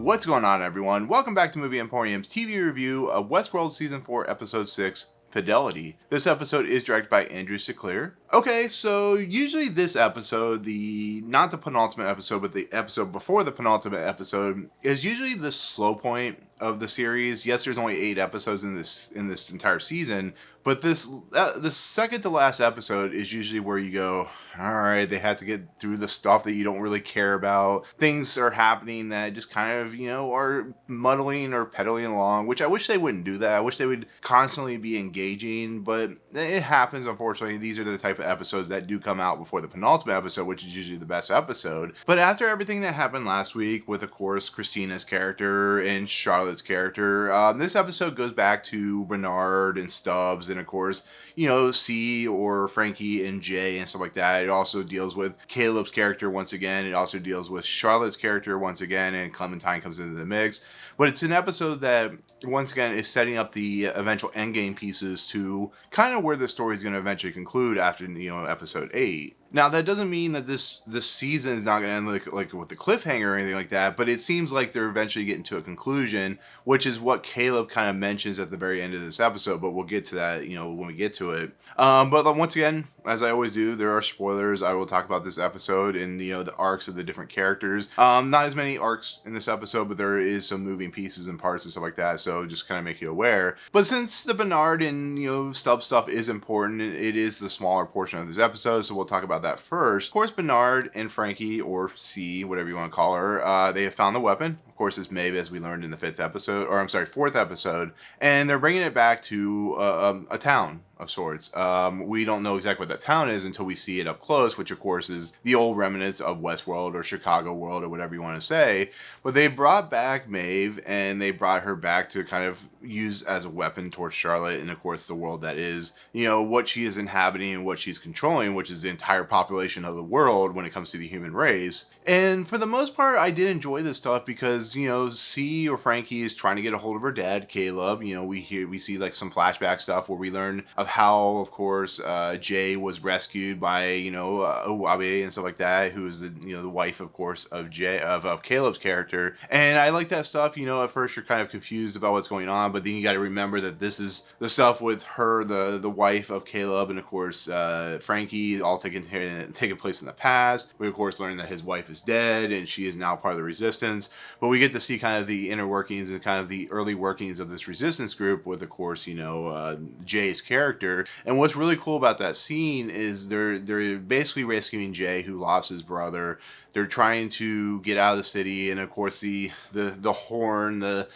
What's going on, everyone? Welcome back to Movie Emporium's TV review of Westworld Season 4, Episode 6, Fidelity. This episode is directed by Andrew Seklir. Okay, so usually this episode, not the penultimate episode, but the episode before the penultimate episode, is usually the slow point of the series. Yes, there's only 8 episodes in this entire season, but this second to last episode is usually where you go, all right, they had to get through the stuff that you don't really care about. Things are happening that just kind of, are muddling or pedaling along, which I wish they wouldn't do that. I wish they would constantly be engaging, but it happens, unfortunately. These are the type of episodes that do come out before the penultimate episode, which is usually the best episode. But after everything that happened last week with, of course, Christina's character and Charlotte's character, this episode goes back to Bernard and Stubbs and, of course, C or Frankie and Jay and stuff like that. It also deals with Caleb's character once again. It also deals with Charlotte's character once again, and Clementine comes into the mix. But it's an episode that, once again, is setting up the eventual endgame pieces to kind of where the story is going to eventually conclude after, episode 8. Now, that doesn't mean that this season is not going to end like with the cliffhanger or anything like that, but it seems like they're eventually getting to a conclusion, which is what Caleb kind of mentions at the very end of this episode, but we'll get to that, when we get to it. But once again, as I always do, there are spoilers. I will talk about this episode and, the arcs of the different characters. Not as many arcs in this episode, but there is some moving pieces and parts and stuff like that, so just kind of make you aware. But since the Bernard and, Stubbs stuff is important, it is the smaller portion of this episode, so we'll talk about that first. Of course, Bernard and Frankie, or C, whatever you want to call her, they have found the weapon. Of course, it's Maeve, as we learned in the 4th episode, and they're bringing it back to a town of sorts. We don't know exactly what that town is until we see it up close, which of course is the old remnants of Westworld or Chicago World or whatever you want to say. But they brought back Maeve, and they brought her back to kind of use as a weapon towards Charlotte and of course the world that is, what she is inhabiting and what she's controlling, which is the entire population of the world when it comes to the human race. And for the most part, I did enjoy this stuff because, C or Frankie is trying to get a hold of her dad, Caleb. We see like some flashback stuff where we learn of how, of course, Jay was rescued by, Owabe and stuff like that, who is the wife, of course, of Caleb's character. And I like that stuff. At first you're kind of confused about what's going on, but then you got to remember that this is the stuff with her, the wife of Caleb, and of course, Frankie, all taking place in the past. We, of course, learn that his wife is dead and she is now part of the resistance. But we get to see kind of the inner workings and kind of the early workings of this resistance group with, of course, Jay's character. And what's really cool about that scene is they're basically rescuing Jay, who lost his brother. They're trying to get out of the city, and of course the horn, the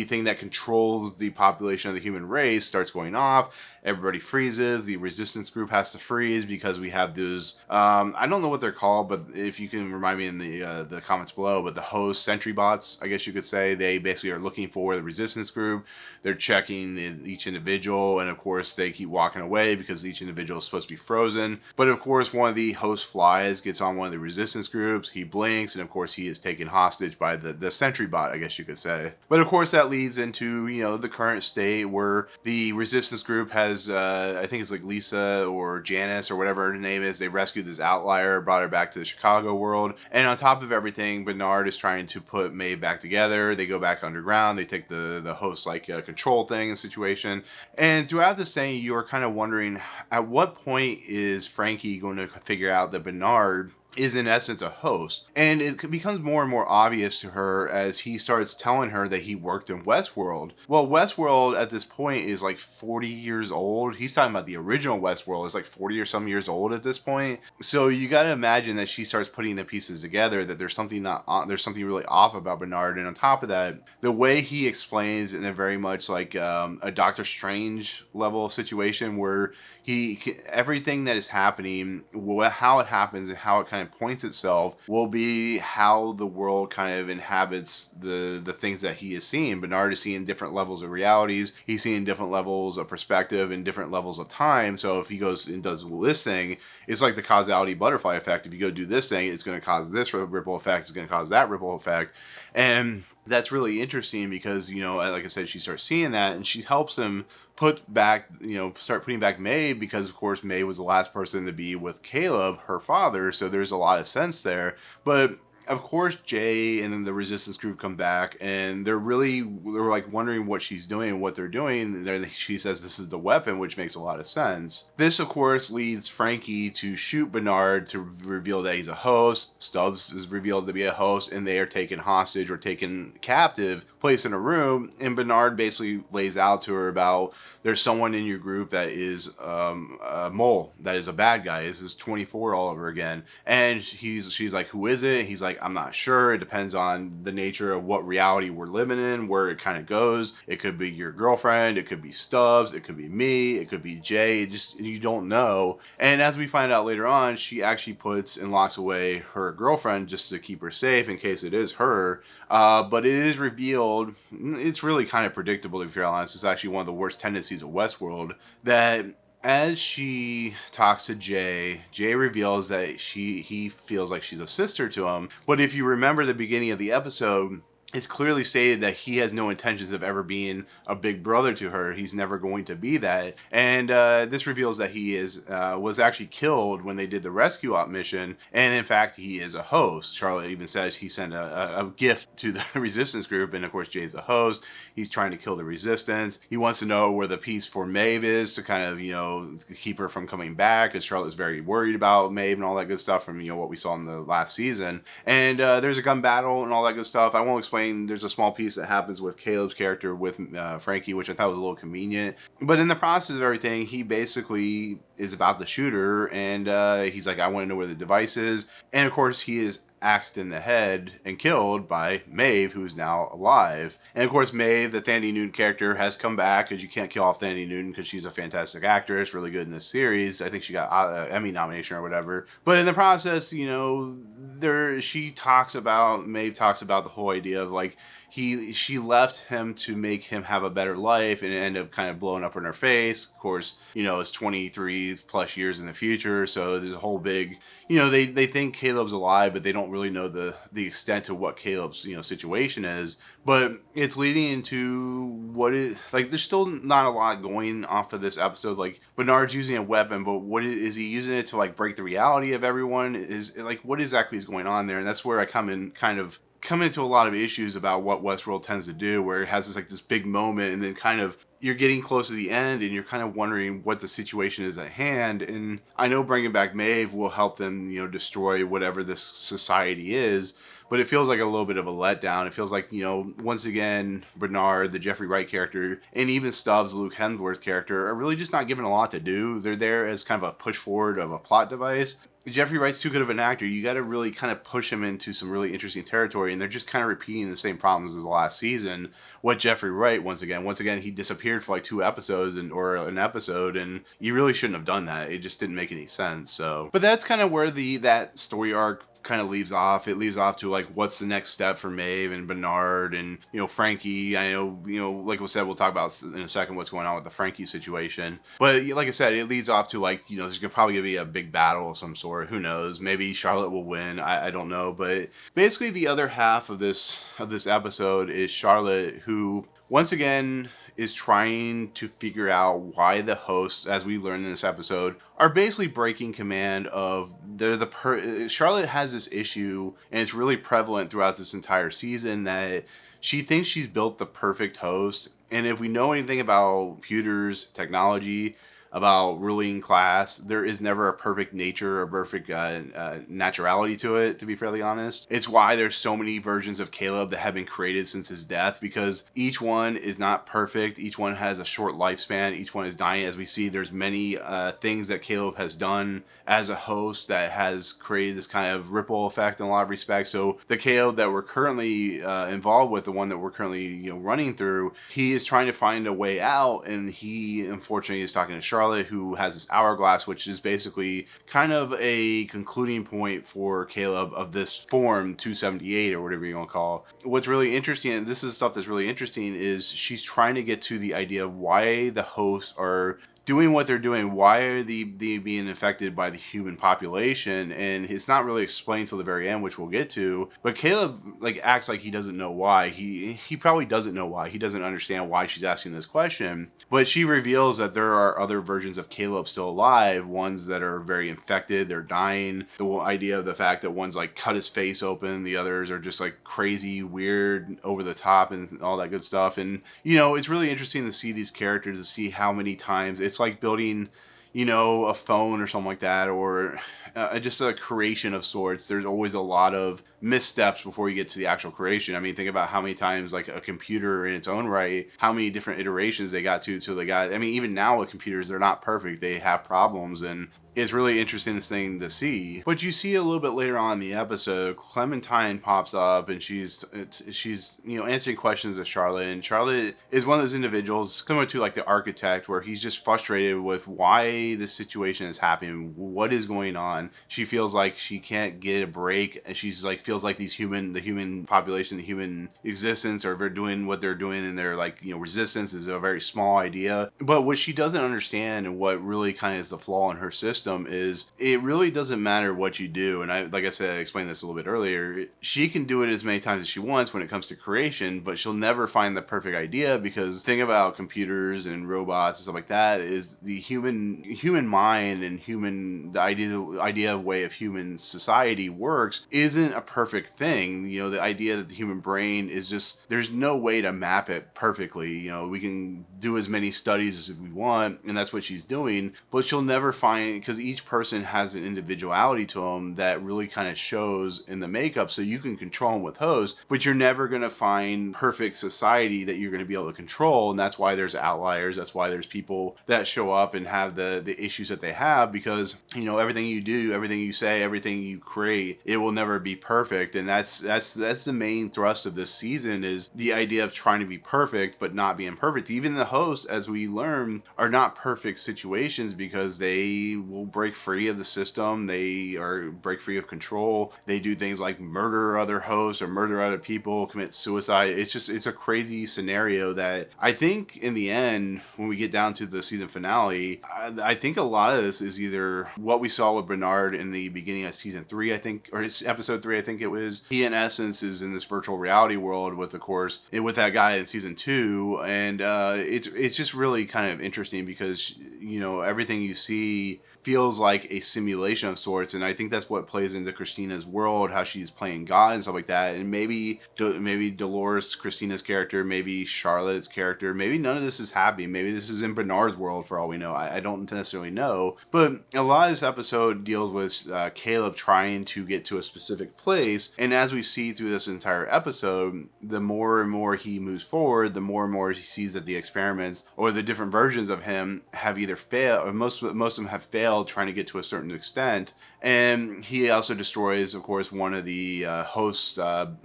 thing that controls the population of the human race, starts going off. Everybody freezes. The resistance group has to freeze because we have those, I don't know what they're called, but if you can remind me in the comments below, but the host sentry bots, I guess you could say, they basically are looking for the resistance group. They're checking each individual, and of course they keep walking away because each individual is supposed to be frozen. But of course one of the host flies, gets on one of the resistance groups, he blinks, and of course he is taken hostage by the sentry bot, I guess you could say. But of course that leads into, the current state where the resistance group has, I think it's like Lisa or Janice or whatever her name is. They rescued this outlier, brought her back to the Chicago world. And on top of everything, Bernard is trying to put Maeve back together. They go back underground. They take the host control thing and situation. And throughout this thing, you are kind of wondering, at what point is Frankie going to figure out that Bernard is in essence a host? And it becomes more and more obvious to her as he starts telling her that he worked in Westworld. Well, Westworld at this point is like 40 years old. He's talking about the original Westworld is like 40 or some years old at this point. So you got to imagine that she starts putting the pieces together, that there's something really off about Bernard. And on top of that, the way he explains in a very much like a Doctor Strange level of situation where everything that is happening, how it happens and how it kind of points itself will be how the world kind of inhabits the things that he is seeing. Bernard is seeing different levels of realities. He's seeing different levels of perspective and different levels of time. So if he goes and does this thing, it's like the causality butterfly effect. If you go do this thing, it's going to cause this ripple effect. It's going to cause that ripple effect. And that's really interesting because, like I said, she starts seeing that and she helps him start putting back Maeve because, of course, Maeve was the last person to be with Caleb, her father. So there's a lot of sense there. But Of course, Jay and then the resistance group come back, and they're like wondering what she's doing and what they're doing. And then she says this is the weapon, which makes a lot of sense. This, of course, leads Frankie to shoot Bernard to reveal that he's a host. Stubbs is revealed to be a host, and they are taken hostage or taken captive, placed in a room. And Bernard basically lays out to her about there's someone in your group that is a mole, that is a bad guy. This is 24 all over again. And she's like, who is it? He's like, I'm not sure. It depends on the nature of what reality we're living in, where it kind of goes. It could be your girlfriend. It could be Stubbs. It could be me. It could be Jay. You don't know. And as we find out later on, she actually puts and locks away her girlfriend just to keep her safe in case it is her. But it is revealed, it's really kind of predictable, if you're honest. It's actually one of the worst tendencies of Westworld, that as she talks to Jay reveals that he feels like she's a sister to him. But if you remember the beginning of the episode, it's clearly stated that he has no intentions of ever being a big brother to her. He's never going to be that. And this reveals that he was actually killed when they did the rescue op mission. And in fact, he is a host. Charlotte even says he sent a gift to the resistance group. And of course, Jay's a host. He's trying to kill the resistance. He wants to know where the piece for Maeve is to kind of, keep her from coming back, because Charlotte's very worried about Maeve and all that good stuff from, what we saw in the last season. And there's a gun battle and all that good stuff. I won't explain. There's a small piece that happens with Caleb's character with Frankie, which I thought was a little convenient. But in the process of everything, he basically is about to shoot her, and he's like, I want to know where the device is. And of course, he is axed in the head and killed by Maeve, who's now alive. And of course, Maeve, the Thandie Newton character, has come back, because you can't kill off Thandie Newton because she's a fantastic actress, really good in this series. I think she got an Emmy nomination or whatever. But in the process, Maeve talks about the whole idea of like, she left him to make him have a better life, and it ended up kind of blowing up in her face. Of course, it's 23 plus years in the future, so there's a whole big, they think Caleb's alive, but they don't really know the extent of what Caleb's, situation is. But it's leading into what is, like, there's still not a lot going off of this episode. Like, Bernard's using a weapon, but what is he using it to, like, break the reality of everyone? Is, like, what exactly is going on there? And that's where I come into a lot of issues about what Westworld tends to do, where it has this big moment, and then kind of you're getting close to the end, and you're kind of wondering what the situation is at hand. And I know bringing back Maeve will help them, destroy whatever this society is. But it feels like a little bit of a letdown. It feels like, once again, Bernard, the Jeffrey Wright character, and even Stubbs, Luke Hemsworth character, are really just not given a lot to do. They're there as kind of a push forward of a plot device. Jeffrey Wright's too good of an actor. You got to really kind of push him into some really interesting territory, and they're just kind of repeating the same problems as the last season. What Jeffrey Wright, once again, he disappeared for like 2 episodes or an episode, and you really shouldn't have done that. It just didn't make any sense. So, but that's kind of where that story arc kind of leaves off. It leaves off to like, what's the next step for Maeve and Bernard and Frankie. I know like we said, we'll talk about in a second what's going on with the Frankie situation, but like I said, it leads off to like, there's probably gonna be a big battle of some sort. Who knows, maybe Charlotte will win. I don't know. But basically the other half of this episode is Charlotte, who once again is trying to figure out why the hosts, as we learned in this episode, are basically breaking command of Charlotte has this issue, and it's really prevalent throughout this entire season, that she thinks she's built the perfect host. And if we know anything about computers, technology, about ruling class, there is never a perfect nature or perfect naturality to it, to be fairly honest. It's why there's so many versions of Caleb that have been created since his death, because each one is not perfect. Each one has a short lifespan. Each one is dying. As we see, there's many things that Caleb has done as a host that has created this kind of ripple effect in a lot of respects. So the Caleb that we're currently involved with, the one that we're currently running through, he is trying to find a way out, and he unfortunately is talking to Charlotte, who has this hourglass, which is basically kind of a concluding point for Caleb of this form 278 or whatever you want to call it. What's really interesting, and this is stuff that's really interesting, is she's trying to get to the idea of why the hosts are doing what they're doing, why are they being affected by the human population? And it's not really explained till the very end, which we'll get to. But Caleb like acts like he doesn't know why. He probably doesn't know why. He doesn't understand why she's asking this question. But she reveals that there are other versions of Caleb still alive, ones that are very infected, they're dying. The whole idea of the fact that one's like cut his face open, the others are just like crazy, weird, over the top, and all that good stuff. And it's really interesting to see these characters, to see how many times it's like building a phone or something like that, or just a creation of sorts. There's always a lot of missteps before you get to the actual creation. I mean, think about how many times like a computer in its own right, how many different iterations they got to till they got. I mean, even now with computers, they're not perfect. They have problems, and it's really interesting this thing to see. But you see a little bit later on in the episode, Clementine pops up and she's answering questions of Charlotte, and Charlotte is one of those individuals similar to like the architect, where he's just frustrated with why this situation is happening, what is going on. She feels like she can't get a break, and she's like feels like the human population, the human existence, are doing what they're doing, and their resistance is a very small idea. But what she doesn't understand, and what really kind of is the flaw in her system, is it really doesn't matter what you do. And I explained this a little bit earlier. She can do it as many times as she wants when it comes to creation, but she'll never find the perfect idea, because the thing about computers and robots and stuff like that is the human mind and the idea of way of human society works isn't a perfect thing. The idea that the human brain is just, there's no way to map it perfectly. We can do as many studies as we want, and that's what she's doing, but she'll never find, because each person has an individuality to them that really kind of shows in the makeup. So you can control them with hosts, but you're never going to find perfect society that you're going to be able to control. And that's why there's outliers. That's why there's people that show up and have the issues that they have, because everything you do, everything you say, everything you create, it will never be perfect. And that's the main thrust of this season, is the idea of trying to be perfect but not being perfect. Even the hosts, as we learn, are not perfect situations, because they will break free of the system. They are break free of control. They do things like murder other hosts or murder other people, commit suicide. It's a crazy scenario that I think in the end, when we get down to the season finale, I think a lot of this is either what we saw with Bernard in the beginning of season 3, I think, or it's episode 3, I think it was. He in essence is in this virtual reality world with, of course, with that guy in season 2, and it's just really kind of interesting, because everything you see feels like a simulation of sorts. And I think that's what plays into Christina's world, how she's playing God and stuff like that. And maybe Dolores, Christina's character, maybe Charlotte's character, maybe none of this is happening. Maybe this is in Bernard's world for all we know. I don't necessarily know. But a lot of this episode deals with Caleb trying to get to a specific place. And as we see through this entire episode, the more and more he moves forward, the more and more he sees that the experiments or the different versions of him have either failed, or most of them have failed trying to get to a certain extent. And he also destroys, of course, one of the host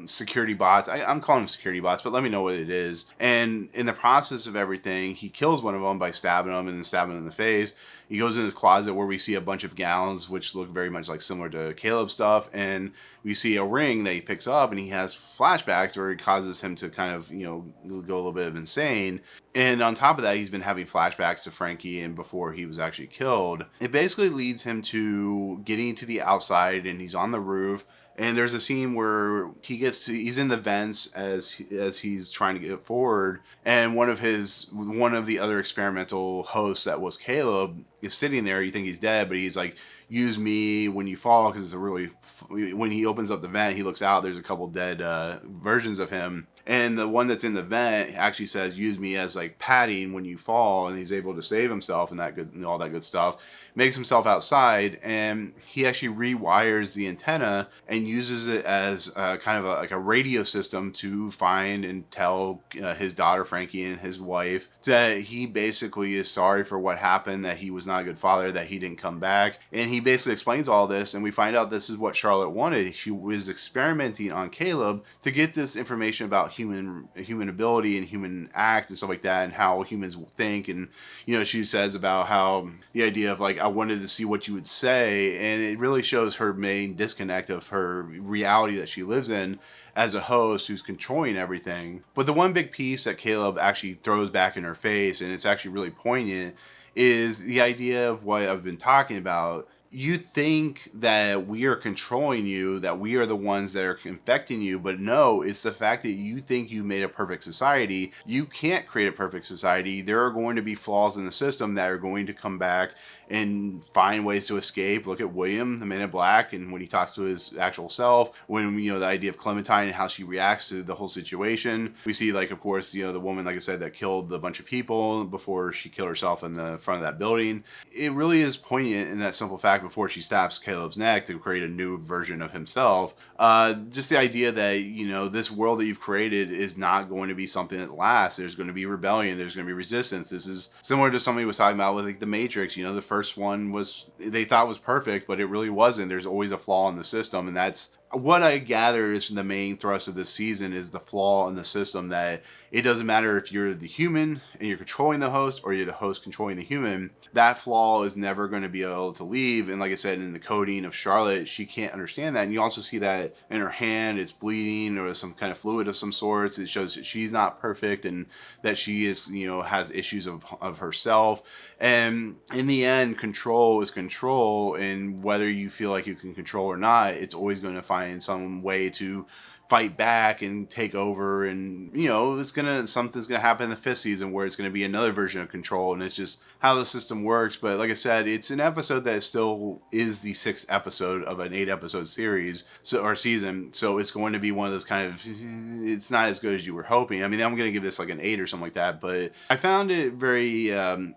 security bots. I'm calling them security bots, but let me know what it is. And in the process of everything, he kills one of them by stabbing him and then stabbing him in the face. He goes in his closet where we see a bunch of gowns, which look very much like similar to Caleb's stuff. And we see a ring that he picks up, and he has flashbacks where it causes him to kind of, go a little bit of insane. And on top of that, he's been having flashbacks to Frankie and before he was actually killed. It basically leads him to getting to the outside, and he's on the roof. And there's a scene where he's in the vents as he's trying to get forward, and one of the other experimental hosts that was Caleb is sitting there. You think he's dead, but he's like, "Use me when you fall," because when he opens up the vent, he looks out. There's a couple dead versions of him. And the one that's in the vent actually says, "Use me as like padding when you fall," and he's able to save himself and all that good stuff. Makes himself outside, and he actually rewires the antenna and uses it as kind of like a radio system to find and tell his daughter Frankie and his wife that he basically is sorry for what happened, that he was not a good father, that he didn't come back. And he basically explains all this, and we find out this is what Charlotte wanted. She was experimenting on Caleb to get this information about human ability and human act and stuff like that, and how humans think. And she says about how the idea of like, I wanted to see what you would say, and it really shows her main disconnect of her reality that she lives in as a host who's controlling everything. But the one big piece that Caleb actually throws back in her face, and it's actually really poignant, is the idea of what I've been talking about. You think that we are controlling you, that we are the ones that are infecting you, but no, it's the fact that you think you made a perfect society. You can't create a perfect society. There are going to be flaws in the system that are going to come back and find ways to escape. Look at William, the Man in Black, and when he talks to his actual self, when, you know, the idea of Clementine and how she reacts to the whole situation. We see, like, of course, you know, the woman, like I said, that killed a bunch of people before she killed herself in the front of that building. It really is poignant in that simple fact before she stabs Caleb's neck to create a new version of himself. Just the idea that, you know, this world that you've created is not going to be something that lasts. There's going to be rebellion. There's going to be resistance. This is similar to somebody was talking about with, like, the Matrix. You know, the first one was, they thought was perfect, but it really wasn't. There's always a flaw in the system, and that's what I gather is the main thrust of this season, is the flaw in the system, that it doesn't matter if you're the human and you're controlling the host, or you're the host controlling the human. That flaw is never going to be able to leave. And like I said, in the coding of Charlotte, she can't understand that. And you also see that in her hand, it's bleeding, or some kind of fluid of some sorts. It shows that she's not perfect, and that she is, you know, has issues of herself. And in the end, control is control, and whether you feel like you can control or not, it's always going to find some way to fight back and take over. And, you know, something's gonna happen in the 5th season where it's gonna be another version of control, and it's just how the system works. But like I said, it's an episode that still is the 6th episode of an 8-episode series, or season, so it's going to be one of those kind of, it's not as good as you were hoping. I mean, I'm gonna give this like an 8 or something like that, but I found it very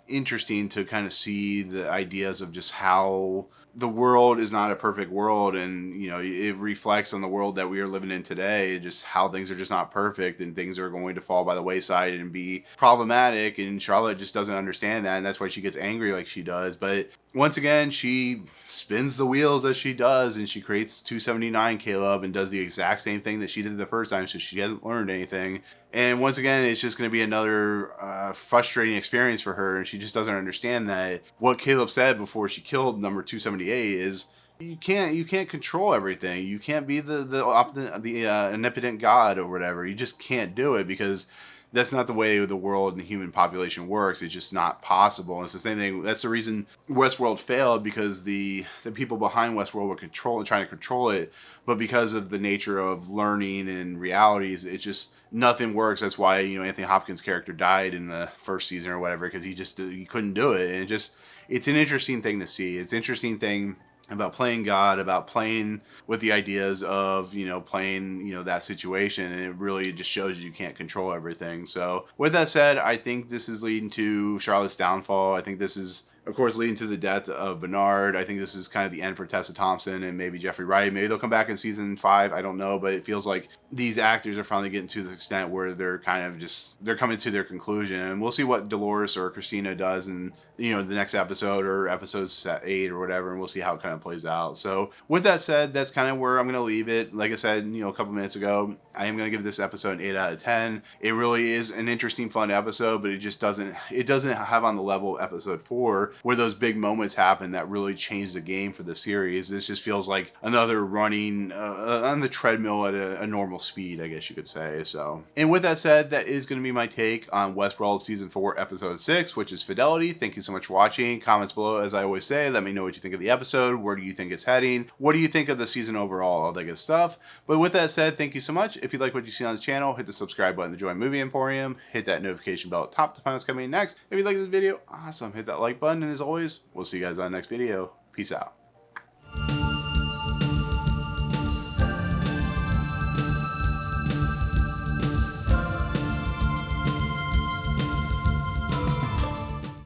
interesting to kind of see the ideas of just how the world is not a perfect world, and, you know, it reflects on the world that we are living in today, just how things are just not perfect, and things are going to fall by the wayside and be problematic. And Charlotte just doesn't understand that, and that's why she gets angry like she does. But once again, she spins the wheels as she does, and she creates 279 Caleb and does the exact same thing that she did the first time, so she hasn't learned anything. And once again, it's just going to be another frustrating experience for her, and she just doesn't understand that what Caleb said before she killed number 278 is, you can't control everything. You can't be the omnipotent God or whatever. You just can't do it, because that's not the way the world and the human population works. It's just not possible. And it's the same thing. That's the reason Westworld failed, because the people behind Westworld were trying to control it, but because of the nature of learning and realities, it just, nothing works. That's why, you know, Anthony Hopkins' character died in the 1st season or whatever, because he couldn't do it. And it's an interesting thing to see. It's an interesting thing about playing God, about playing with the ideas of, you know, playing, you know, that situation, and it really just shows you can't control everything. So with that said, I think this is leading to Charlotte's downfall. I think this is, of course, leading to the death of Bernard. I think this is kind of the end for Tessa Thompson and maybe Jeffrey Wright. Maybe they'll come back in season 5. I don't know, but it feels like these actors are finally getting to the extent where they're kind of just, they're coming to their conclusion. And we'll see what Dolores or Christina does in, you know, the next episode, or episode 8 or whatever, and we'll see how it kind of plays out. So with that said, that's kind of where I'm going to leave it. Like I said, you know, a couple minutes ago, I am going to give this episode an 8 out of 10. It really is an interesting, fun episode, but it just doesn't have on the level of episode 4, where those big moments happen that really change the game for the series. This just feels like another running on the treadmill at a normal speed, I guess you could say. So, and with that said, that is going to be my take on Westworld season 4 episode 6, which is Fidelity. Thank you so much for watching. Comments below, as I always say. Let me know what you think of the episode. Where do you think it's heading? What do you think of the season overall? All that good stuff. But with that said, thank you so much. If you like what you see on this channel, hit the subscribe button to join Movie Emporium. Hit that notification bell at top to find what's coming next. If you like this video, awesome. Hit that like button, and as always, we'll see you guys on the next video. Peace out.